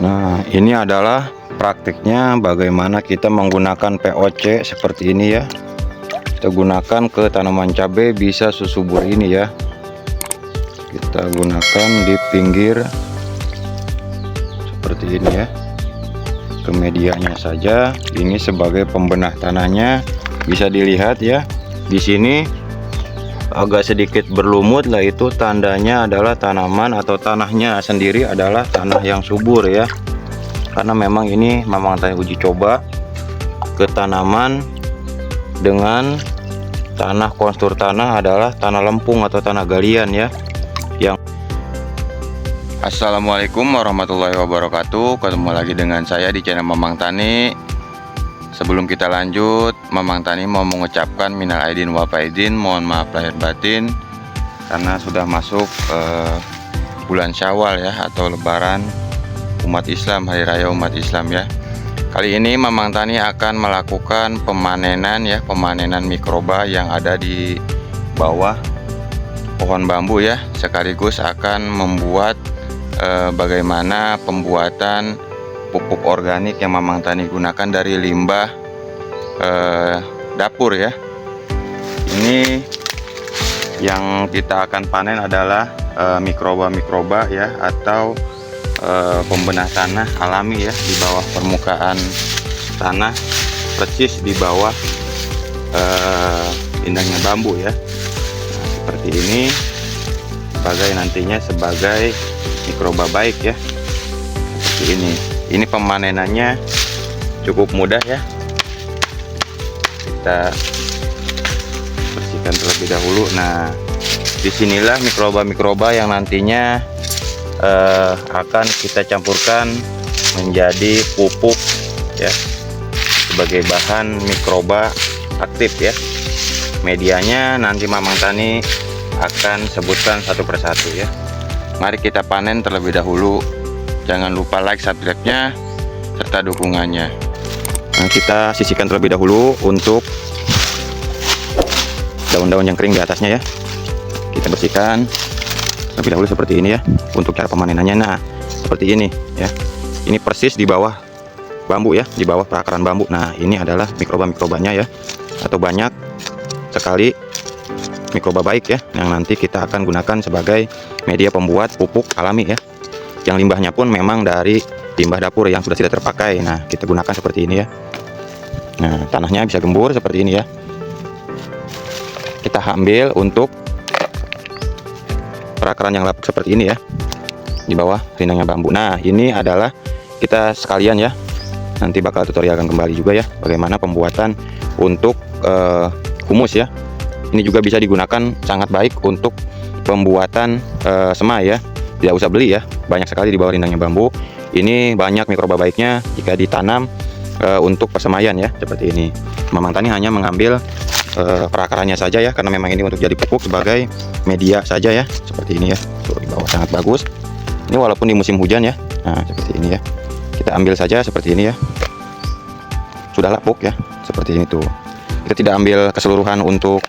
Nah, ini adalah praktiknya bagaimana kita menggunakan POC seperti ini ya. Kita gunakan ke tanaman cabai bisa susubur ini ya. Kita gunakan di pinggir seperti ini ya. Ke medianya saja. Ini sebagai pembenah tanahnya. Bisa dilihat ya. Di sini agak sedikit berlumut lah, itu tandanya adalah tanaman atau tanahnya sendiri adalah tanah yang subur ya. Karena memang ini memang tadi uji coba ke tanaman dengan tanah konstur tanah adalah tanah lempung atau tanah galian ya. Assalamualaikum warahmatullahi wabarakatuh. Ketemu lagi dengan saya di channel Mamang Tani. Sebelum kita lanjut, Mamang Tani mau mengucapkan minal aidin wal faizin, mohon maaf lahir batin karena sudah masuk bulan Syawal ya, atau lebaran umat Islam, hari raya umat Islam ya. Kali ini Mamang Tani akan melakukan pemanenan ya, pemanenan mikroba yang ada di bawah pohon bambu ya, sekaligus akan membuat bagaimana pembuatan pupuk organik yang Mamang Tani gunakan dari limbah dapur ya. Ini yang kita akan panen adalah mikroba-mikroba ya, atau pembenah tanah alami ya, di bawah permukaan tanah, persis di bawah indangnya bambu ya. Nah, seperti ini sebagai nantinya sebagai mikroba baik ya, seperti ini. Ini pemanenannya cukup mudah ya. Kita bersihkan terlebih dahulu. Nah, disinilah mikroba-mikroba yang nantinya akan kita campurkan menjadi pupuk ya, sebagai bahan mikroba aktif ya. Medianya nanti Mamang Tani akan sebutkan satu persatu ya. Mari kita panen terlebih dahulu. Jangan lupa like, subscribe-nya, serta dukungannya. Nah, kita sisihkan terlebih dahulu untuk daun-daun yang kering di atasnya ya. Kita bersihkan terlebih dahulu seperti ini ya. Untuk cara pemanenannya, nah seperti ini ya. Ini persis di bawah bambu ya, di bawah perakaran bambu. Nah, ini adalah mikroba-mikrobanya ya, atau banyak sekali mikroba baik ya, yang nanti kita akan gunakan sebagai media pembuat pupuk alami ya. Yang limbahnya pun memang dari limbah dapur yang sudah tidak terpakai. Nah, kita gunakan seperti ini ya. Nah, tanahnya bisa gembur seperti ini ya. Kita ambil untuk perakaran yang lapuk seperti ini ya, di bawah rindangnya bambu. Nah, ini adalah kita sekalian ya, nanti bakal tutorialkan kembali juga ya, bagaimana pembuatan untuk humus ya. Ini juga bisa digunakan sangat baik untuk pembuatan semai ya. Tidak usah beli ya, banyak sekali di bawah rindangnya bambu. Ini banyak mikroba baiknya jika ditanam untuk persemaian ya, seperti ini. Mamang Tani hanya mengambil perakarannya saja ya, karena memang ini untuk jadi pupuk sebagai media saja ya, seperti ini ya. Tuh, di bawah sangat bagus. Ini walaupun di musim hujan ya. Nah, seperti ini ya. Kita ambil saja seperti ini ya. Sudah lapuk ya, seperti ini tuh. Kita tidak ambil keseluruhan untuk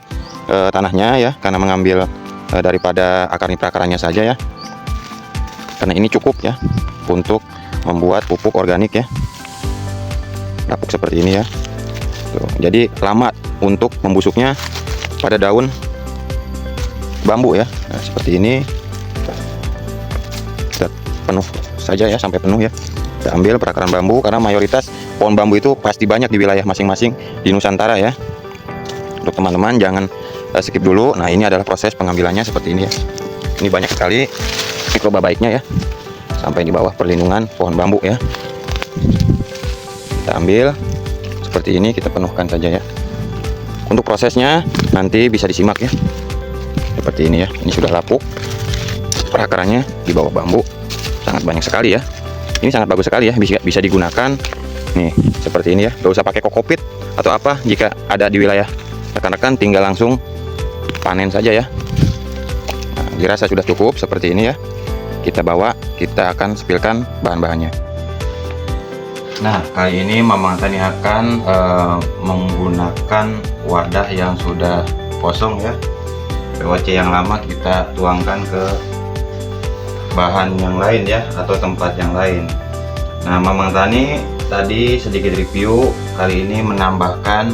tanahnya ya, karena mengambil daripada akar perakarannya saja ya. Karena ini cukup ya untuk membuat pupuk organik ya. Lapuk seperti ini ya. Tuh, jadi lama untuk membusuknya pada daun bambu ya. Nah, seperti ini. Kita penuh saja ya, sampai penuh ya. Kita ambil perakaran bambu, karena mayoritas pohon bambu itu pasti banyak di wilayah masing-masing di Nusantara ya. Untuk teman-teman jangan skip dulu. Nah, ini adalah proses pengambilannya seperti ini ya. Ini banyak sekali mikroba baiknya ya, sampai di bawah perlindungan pohon bambu ya. Kita ambil seperti ini, kita penuhkan saja ya. Untuk prosesnya nanti bisa disimak ya, seperti ini ya. Ini sudah lapuk perakarannya di bawah bambu, sangat banyak sekali ya. Ini sangat bagus sekali ya, bisa digunakan nih seperti ini ya. Gak usah pakai kokopit atau apa, jika ada di wilayah rekan-rekan tinggal langsung panen saja ya. Nah, dirasa sudah cukup seperti ini ya. Kita bawa, kita akan spilkan bahan-bahannya. Nah, kali ini Mamang Tani akan menggunakan wadah yang sudah kosong ya. POC yang lama kita tuangkan ke bahan yang lain ya, atau tempat yang lain. Nah, Mamang Tani tadi sedikit review, kali ini menambahkan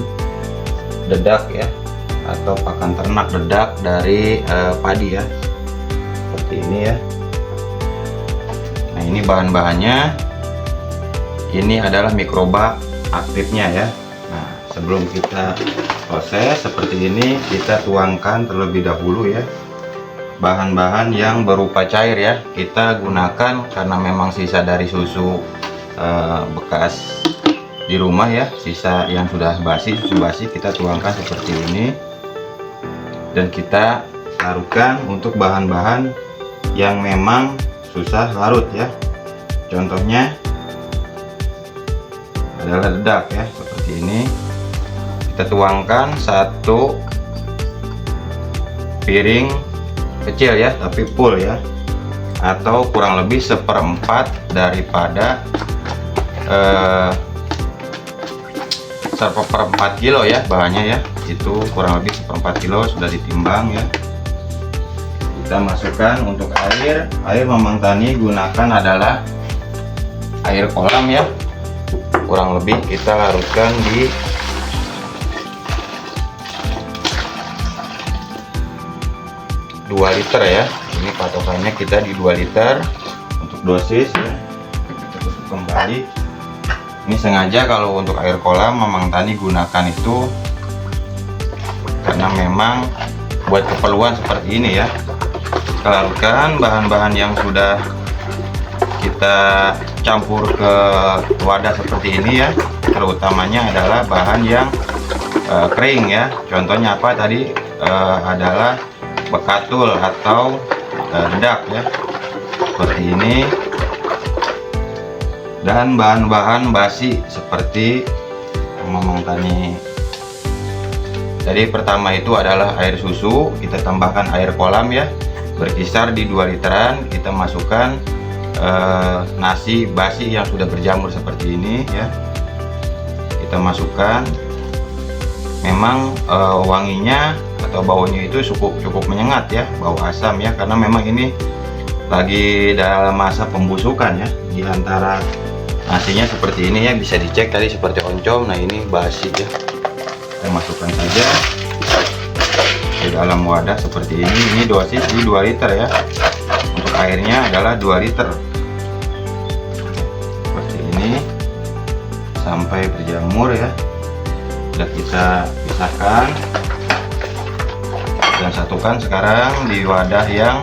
dedak ya, atau pakan ternak dedak dari padi ya, seperti ini ya. Nah, ini bahan-bahannya, ini adalah mikroba aktifnya ya. Nah, sebelum kita proses seperti ini, kita tuangkan terlebih dahulu ya bahan-bahan yang berupa cair ya. Kita gunakan karena memang sisa dari susu bekas di rumah ya, sisa yang sudah basi, susu basi, kita tuangkan seperti ini dan kita larutkan untuk bahan-bahan yang memang susah larut ya. Contohnya adalah dedak ya, seperti ini. Kita tuangkan satu piring kecil ya, tapi full ya, atau kurang lebih seperempat daripada seperempat kilo ya bahannya ya, itu kurang lebih seperempat kilo sudah ditimbang ya. Kita masukkan untuk air Mamang Tani gunakan adalah air kolam ya, kurang lebih kita larutkan di 2 liter ya. Ini patokannya kita di 2 liter untuk dosis ya. Kita tutup kembali. Ini sengaja kalau untuk air kolam Mamang Tani gunakan itu karena memang buat keperluan seperti ini ya. Kita larutkan bahan-bahan yang sudah kita campur ke wadah seperti ini ya. Terutamanya adalah bahan yang kering ya. Contohnya apa tadi? Adalah bekatul atau dedak ya, seperti ini, dan bahan-bahan basi seperti Mamang Tani. Jadi pertama itu adalah air susu, kita tambahkan air kolam ya, berkisar di 2 literan. Kita masukkan nasi basi yang sudah berjamur seperti ini ya, kita masukkan. Memang wanginya atau baunya itu cukup menyengat ya, bau asam ya, karena memang ini lagi dalam masa pembusukan ya. Di antara nasinya seperti ini ya, bisa dicek tadi seperti oncom. Nah, ini basi ya. Kita masukkan saja di dalam wadah seperti ini. Ini dosis di 2 liter ya. Untuk airnya adalah 2 liter. Seperti ini sampai berjamur ya. Sudah kita pisahkan dan satukan sekarang di wadah yang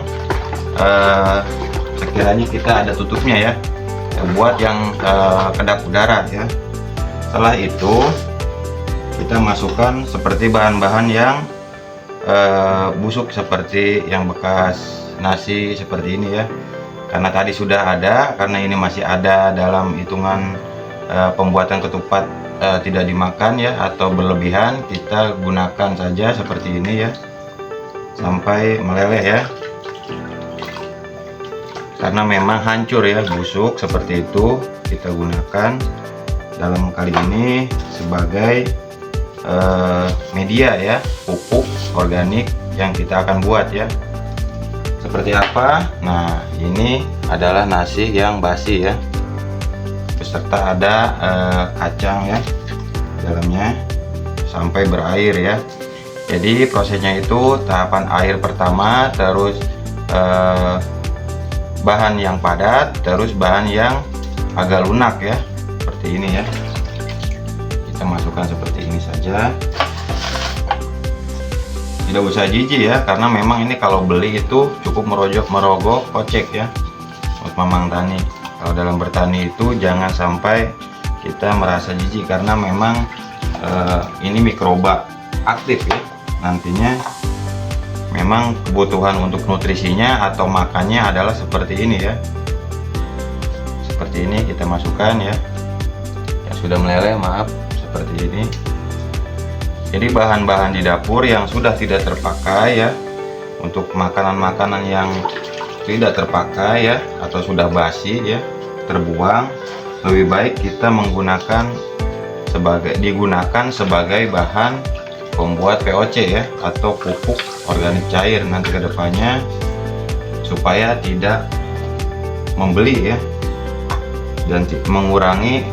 sekiranya kita ada tutupnya ya, buat yang kedap udara ya. Setelah itu kita masukkan seperti bahan-bahan yang busuk, seperti yang bekas nasi seperti ini ya, karena tadi sudah ada, karena ini masih ada dalam hitungan pembuatan ketupat tidak dimakan ya atau berlebihan, kita gunakan saja seperti ini ya sampai meleleh ya, karena memang hancur ya, busuk seperti itu. Kita gunakan dalam kali ini sebagai media ya, pupuk organik yang kita akan buat ya. Seperti apa? Nah, ini adalah nasi yang basi ya, beserta ada kacang ya dalamnya sampai berair ya. Jadi prosesnya itu tahapan air pertama, terus bahan yang padat, terus bahan yang agak lunak ya, seperti ini ya. Kita masukkan seperti ini saja, tidak usah jijik ya, karena memang ini kalau beli itu cukup merogoh kocek ya buat Mamang Tani. Kalau dalam bertani itu jangan sampai kita merasa jijik, karena memang ini mikroba aktif ya. Nantinya memang kebutuhan untuk nutrisinya atau makannya adalah seperti ini ya. Seperti ini kita masukkan ya. Yang sudah meleleh, maaf, seperti ini. Jadi bahan-bahan di dapur yang sudah tidak terpakai ya, untuk makanan-makanan yang tidak terpakai ya atau sudah basi ya, terbuang, lebih baik kita digunakan sebagai bahan pembuat POC ya, atau pupuk organik cair nanti kedepannya, supaya tidak membeli ya dan mengurangi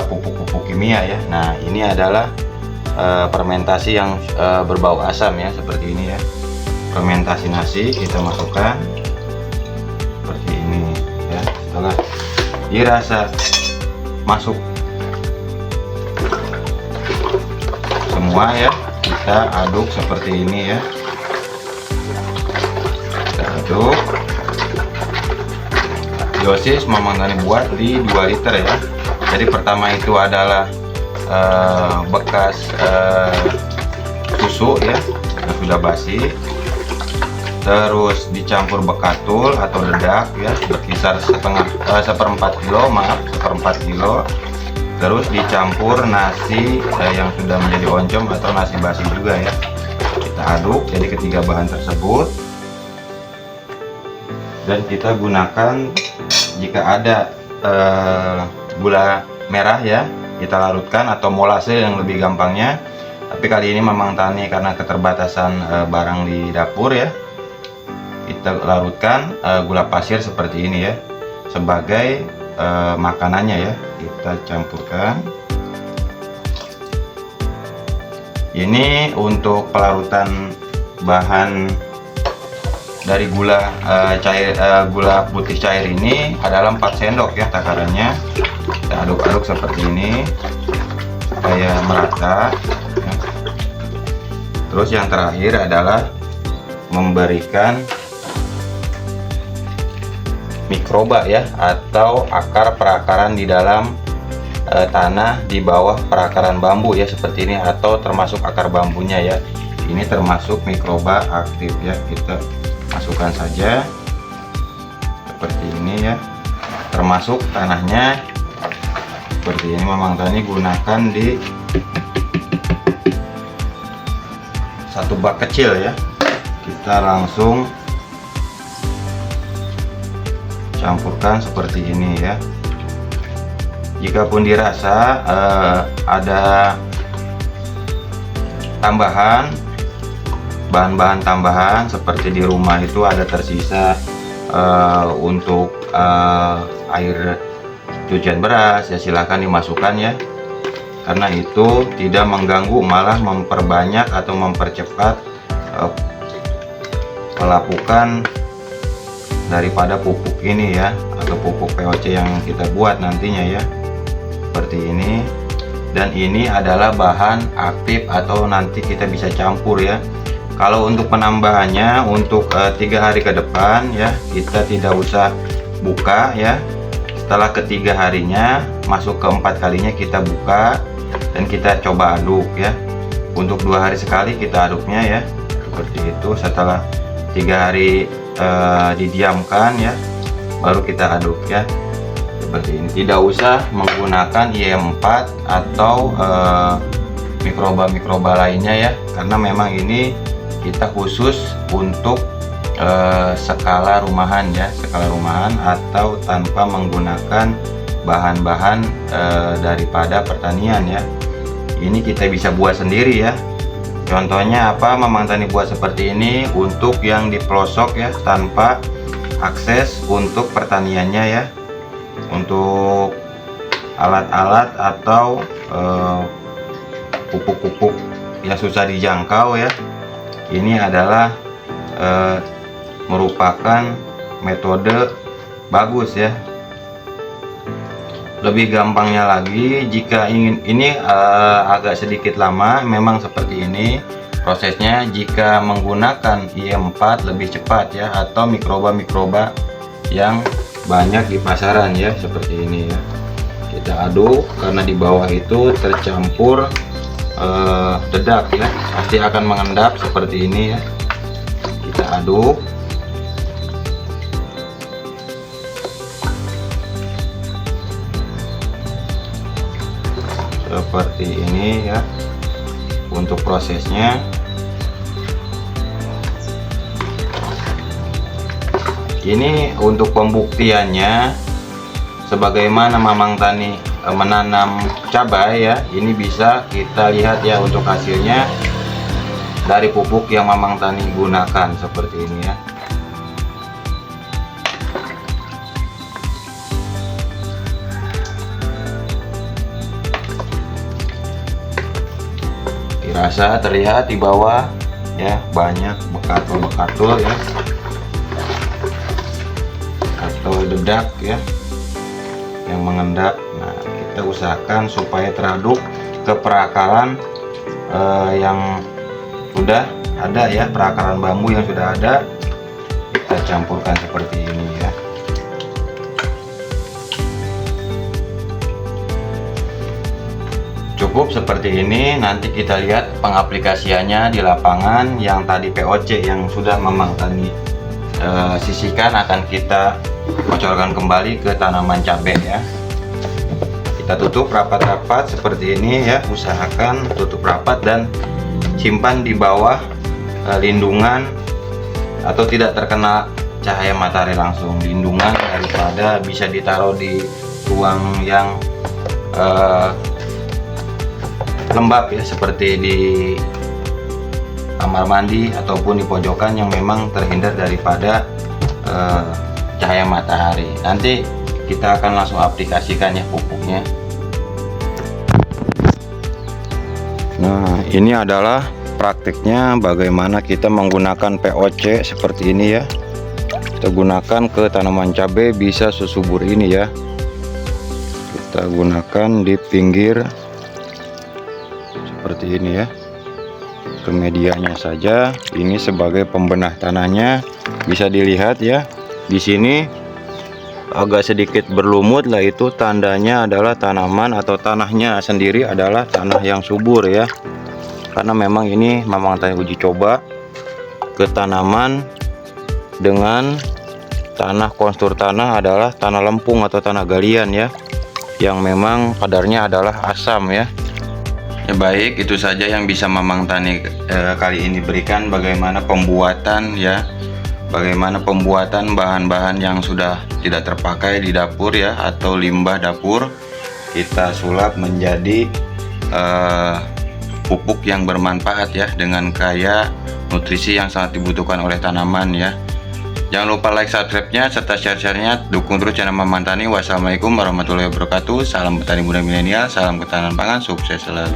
pupuk-pupuk kimia ya. Nah, ini adalah fermentasi yang berbau asam ya, seperti ini ya. Fermentasi nasi kita masukkan seperti ini ya. Setelah dirasa masuk semua ya, kita aduk seperti ini ya. Kita aduk. Dosis Mamang Tani buat di 2 liter ya. Jadi pertama itu adalah bekas susu ya yang sudah basi, terus dicampur bekatul atau dedak ya, berkisar seperempat kilo, terus dicampur nasi yang sudah menjadi oncom atau nasi basi juga ya. Kita aduk jadi ketiga bahan tersebut, dan kita gunakan jika ada gula merah ya, kita larutkan, atau molase yang lebih gampangnya. Tapi kali ini Mamang Tani karena keterbatasan barang di dapur ya, kita larutkan gula pasir seperti ini ya sebagai makanannya ya. Kita campurkan. Ini untuk pelarutan bahan dari gula gula putih cair ini adalah 4 sendok ya takarannya. Kita aduk-aduk seperti ini supaya merata ya. Terus yang terakhir adalah memberikan mikroba ya, atau akar perakaran di dalam tanah di bawah perakaran bambu ya, seperti ini, atau termasuk akar bambunya ya. Ini termasuk mikroba aktif ya. Kita masukkan saja seperti ini ya, termasuk tanahnya seperti ini. Mamang Tani gunakan di 1 bak kecil ya. Kita langsung campurkan seperti ini ya. Jikapun dirasa ada tambahan bahan-bahan tambahan seperti di rumah itu ada tersisa untuk air cucian beras ya, silahkan dimasukkan ya, karena itu tidak mengganggu, malah memperbanyak atau mempercepat pelapukan daripada pupuk ini ya, atau pupuk POC yang kita buat nantinya ya, seperti ini. Dan ini adalah bahan aktif atau nanti kita bisa campur ya. Kalau untuk penambahannya untuk 3 hari ke depan ya, kita tidak usah buka ya. Setelah ketiga harinya masuk ke 4 kalinya kita buka dan kita coba aduk ya. Untuk 2 hari sekali kita aduknya ya, seperti itu. Setelah 3 hari didiamkan ya, baru kita aduk ya, seperti ini. Tidak usah menggunakan IE4 atau mikroba-mikroba lainnya ya, karena memang ini kita khusus untuk skala rumahan ya, skala rumahan atau tanpa menggunakan bahan-bahan daripada pertanian ya. Ini kita bisa buat sendiri ya. Contohnya apa, Mamang Tani buat seperti ini untuk yang di pelosok ya, tanpa akses untuk pertaniannya ya, untuk alat-alat atau pupuk-pupuk yang susah dijangkau ya. Ini adalah merupakan metode bagus ya. Lebih gampangnya lagi, jika ingin ini agak sedikit lama memang seperti ini prosesnya. Jika menggunakan IE4 lebih cepat ya, atau mikroba-mikroba yang banyak di pasaran ya, seperti ini ya. Kita aduk karena di bawah itu tercampur dedak ya, pasti akan mengendap seperti ini ya. Kita aduk seperti ini ya. Untuk prosesnya ini, untuk pembuktiannya sebagaimana Mamang Tani menanam cabai ya, ini bisa kita lihat ya untuk hasilnya dari pupuk yang Mamang Tani gunakan seperti ini ya. Dirasa terlihat di bawah ya, banyak bekatul-bekatul ya, atau dedak ya yang mengendap. Nah, kita usahakan supaya teraduk ke perakaran yang sudah ada ya, perakaran bambu yang sudah ada, kita campurkan seperti ini ya. Cukup seperti ini. Nanti kita lihat pengaplikasiannya di lapangan. Yang tadi POC yang sudah Mamang Tani sisihkan akan kita kocorkan kembali ke tanaman cabai ya. Kita tutup rapat-rapat seperti ini ya, usahakan tutup rapat dan simpan di bawah lindungan atau tidak terkena cahaya matahari langsung, lindungan daripada bisa ditaruh di ruang yang lembab ya, seperti di kamar mandi ataupun di pojokan yang memang terhindar daripada cahaya matahari. Nanti kita akan langsung aplikasikan ya pupuknya. Nah, ini adalah praktiknya bagaimana kita menggunakan POC seperti ini ya. Kita gunakan ke tanaman cabai bisa sesubur ini ya. Kita gunakan di pinggir seperti ini ya, ke medianya saja. Ini sebagai pembenah tanahnya, bisa dilihat ya. Di sini agak sedikit berlumut lah, itu tandanya adalah tanaman atau tanahnya sendiri adalah tanah yang subur ya. Karena memang ini Mamang Tani uji coba ke tanaman dengan tanah, konstur tanah adalah tanah lempung atau tanah galian ya, yang memang kadarnya adalah asam ya. Ya baik, itu saja yang bisa Mamang Tani kali ini berikan, bagaimana pembuatan ya, bagaimana pembuatan bahan-bahan yang sudah tidak terpakai di dapur ya, atau limbah dapur, kita sulap menjadi pupuk yang bermanfaat ya, dengan kaya nutrisi yang sangat dibutuhkan oleh tanaman ya. Jangan lupa like, subscribe-nya, serta share-nya. Dukung terus channel Mamang Tani. Wassalamualaikum warahmatullahi wabarakatuh. Salam petani muda milenial, salam ketahanan pangan, sukses selalu.